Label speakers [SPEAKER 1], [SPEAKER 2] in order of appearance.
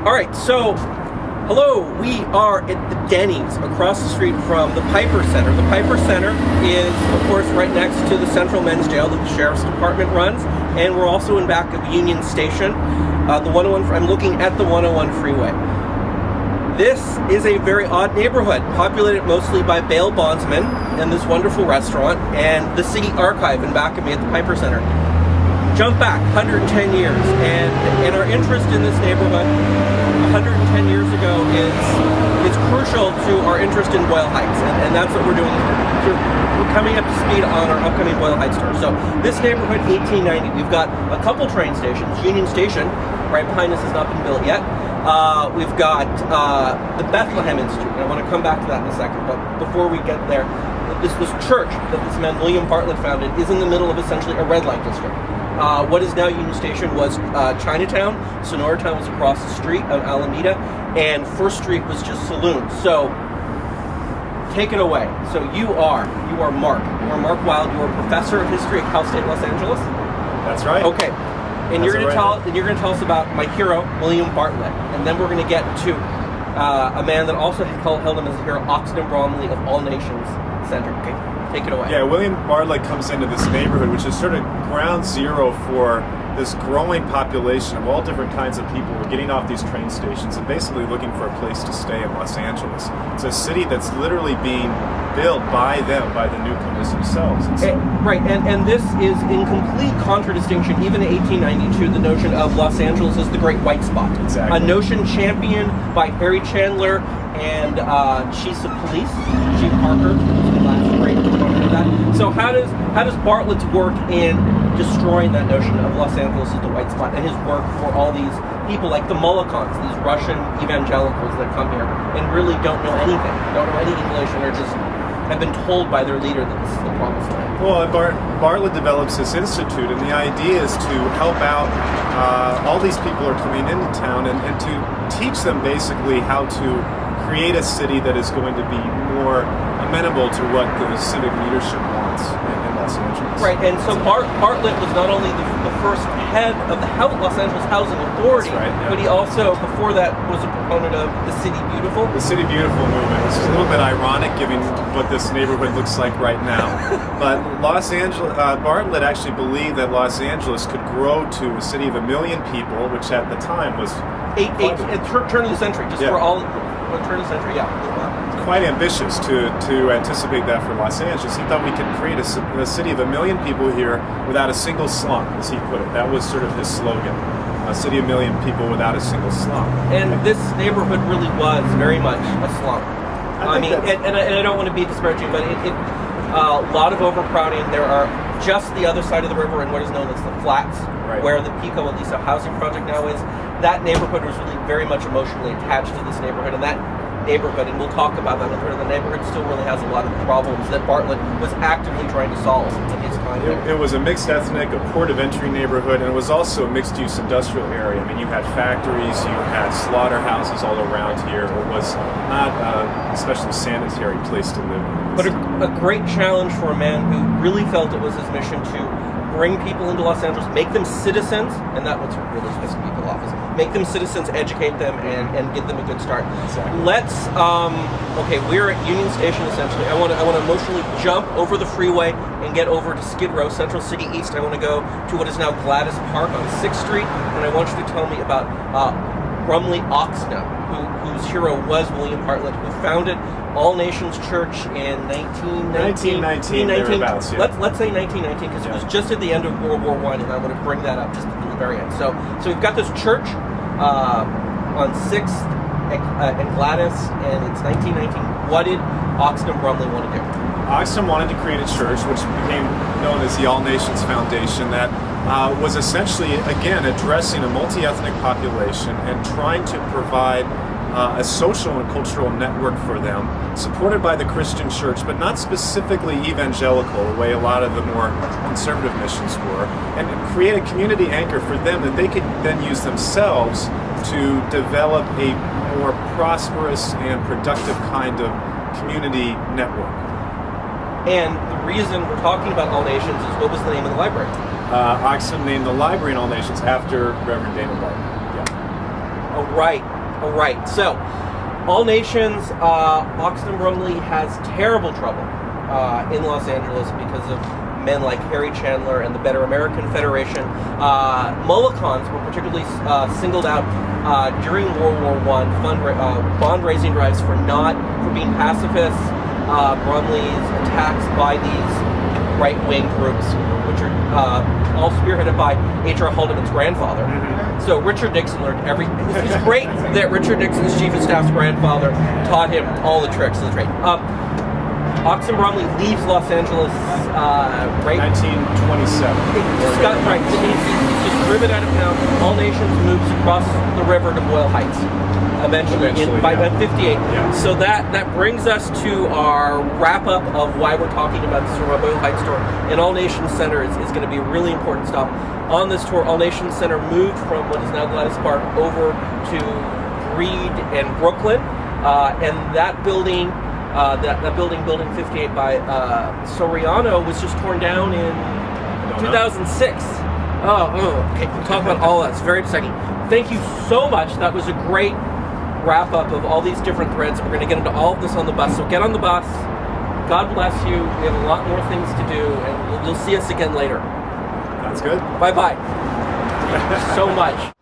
[SPEAKER 1] All right, so hello, we are at the Denny's across the street from the Piper Center. The Piper Center is, of course, right next to the Central Men's Jail that the Sheriff's Department runs, and we're also in back of Union Station. The 101. I'm looking at the 101 freeway. This is a very odd neighborhood, populated mostly by bail bondsmen and this wonderful restaurant and the city archive in back of me at the Piper Center. Jump back 110 years, and our interest in this neighborhood 110 years ago is crucial to our interest in Boyle Heights, and that's what we're doing. We're coming up to speed on our upcoming Boyle Heights tour. So this neighborhood, 1890, we've got a couple train stations. Union Station, right behind us, has not been built yet. We've got the Bethlehem Institute, and I want to come back to that in a second, but before we get there, this church that this man William Bartlett founded is in the middle of essentially a red light district. What is now Union Station was Chinatown. Sonora Town was across the street on Alameda, and First Street was just saloons. So take it away. So you are Mark. You are Mark Wild. You are a professor of history at Cal State Los Angeles.
[SPEAKER 2] That's right.
[SPEAKER 1] Okay. And you're going to tell us about my hero, William Bartlett, and then we're going to get to a man that also held him as a hero, Oxton Bromley of All Nations Center. Okay. Take it away.
[SPEAKER 2] Yeah, William Bartlett comes into this neighborhood, which is sort of ground zero for this growing population of all different kinds of people who are getting off these train stations and basically looking for a place to stay in Los Angeles. It's a city that's literally being built by them, by the newcomers themselves.
[SPEAKER 1] And this is in complete contradistinction, even in 1892, the notion of Los Angeles as the great white spot.
[SPEAKER 2] Exactly.
[SPEAKER 1] A notion championed by Harry Chandler and Chiefs of Police, Chief Parker, the last great proponent of that. So how does Bartlett's work in destroying that notion of Los Angeles as the white spot, and his work for all these people like the Molokans, these Russian evangelicals that come here and really don't know anything, don't know any English, and are just have been told by their leader that this is the promised land?
[SPEAKER 2] Well, Bartlett develops this institute, and the idea is to help out all these people who are coming into town and to teach them basically how to create a city that is going to be more amenable to what the civic leadership wants in Los Angeles.
[SPEAKER 1] Right, and so Bartlett was not only the first head of the Los Angeles Housing Authority, but he also, before that, was a proponent of the City Beautiful.
[SPEAKER 2] The City Beautiful movement, which is a little bit ironic given what this neighborhood looks like right now. But Bartlett actually believed that Los Angeles could grow to a city of 1 million people, which at the time was
[SPEAKER 1] turn of the century, for all turn of the century,
[SPEAKER 2] quite ambitious to anticipate that for Los Angeles. He thought we could create a city of 1 million people here without a single slum, as he put it. That was sort of his slogan. A city of 1 million people without a single slum.
[SPEAKER 1] And this neighborhood really was very much a slum. I mean, and I don't want to be disparaging, but a lot of overcrowding. There are just the other side of the river in what is known as the Flats, where the Pico Aliso housing project now is. That neighborhood was really very much emotionally attached to this neighborhood, and that neighborhood, and we'll talk about that later, the neighborhood still really has a lot of problems that Bartlett was actively trying to solve in his time there.
[SPEAKER 2] It was a mixed ethnic, a port of entry neighborhood, and it was also a mixed use industrial area. I mean, you had factories, you had slaughterhouses all around here. It was not especially sanitary place to live in.
[SPEAKER 1] But a great challenge for a man who really felt it was his mission to bring people into Los Angeles, make them citizens, and that's what's really pissing people off, is make them citizens, educate them, and give them a good start.
[SPEAKER 2] Exactly.
[SPEAKER 1] Let's, we're at Union Station, essentially. I want to emotionally jump over the freeway and get over to Skid Row, Central City East. I want to go to what is now Gladys Park on 6th Street, and I want you to tell me about Brumley Oxnam, whose hero was William Bartlett, who founded All Nations Church in 1919.
[SPEAKER 2] Thereabouts, yeah.
[SPEAKER 1] Let's say 1919, because it was just at the end of World War I, and I want to bring that up just at the very end. So we've got this church on 6th and Gladys, and it's 1919. What did Oxnam Brumley want to do?
[SPEAKER 2] Oxnam wanted to create a church, which became known as the All Nations Foundation, that was essentially, again, addressing a multi-ethnic population and trying to provide a social and cultural network for them, supported by the Christian church, but not specifically evangelical, the way a lot of the more conservative missions were, and create a community anchor for them that they could then use themselves to develop a more prosperous and productive kind of community network.
[SPEAKER 1] And the reason we're talking about All Nations is, what was the name of the library?
[SPEAKER 2] Oxnam named the library in All Nations after Reverend David Bartlett.
[SPEAKER 1] All right. So, All Nations, Oxton Brumley has terrible trouble in Los Angeles because of men like Harry Chandler and the Better American Federation. Mullicons were particularly singled out during World War I, bond-raising drives for being pacifists. Brumley's attacks by these right-wing groups, which are all spearheaded by H.R. Haldeman's grandfather. So Richard Nixon learned it's great that Richard Nixon's chief of staff's grandfather taught him all the tricks of the trade. Oxton Brumley leaves Los Angeles, right?
[SPEAKER 2] 1927.
[SPEAKER 1] He's just driven out of town. All Nations moves across the river to Boyle Heights. Eventually by 58.
[SPEAKER 2] Yeah.
[SPEAKER 1] So that brings us to our wrap up of why we're talking about this Boyle Heights tour. And All Nations Center is going to be a really important stop on this tour. All Nations Center moved from what is now Gladys Park over to Reed and Brooklyn, and that building, building 58 by Soriano, was just torn down in 2006. Okay. We'll talk about all that. It's very exciting. Thank you so much. That was a great wrap up of all these different threads. We're going to get into all of this on the bus. So get on the bus. God bless you. We have a lot more things to do, and you'll see us again later.
[SPEAKER 2] That's good.
[SPEAKER 1] Bye-bye. So much.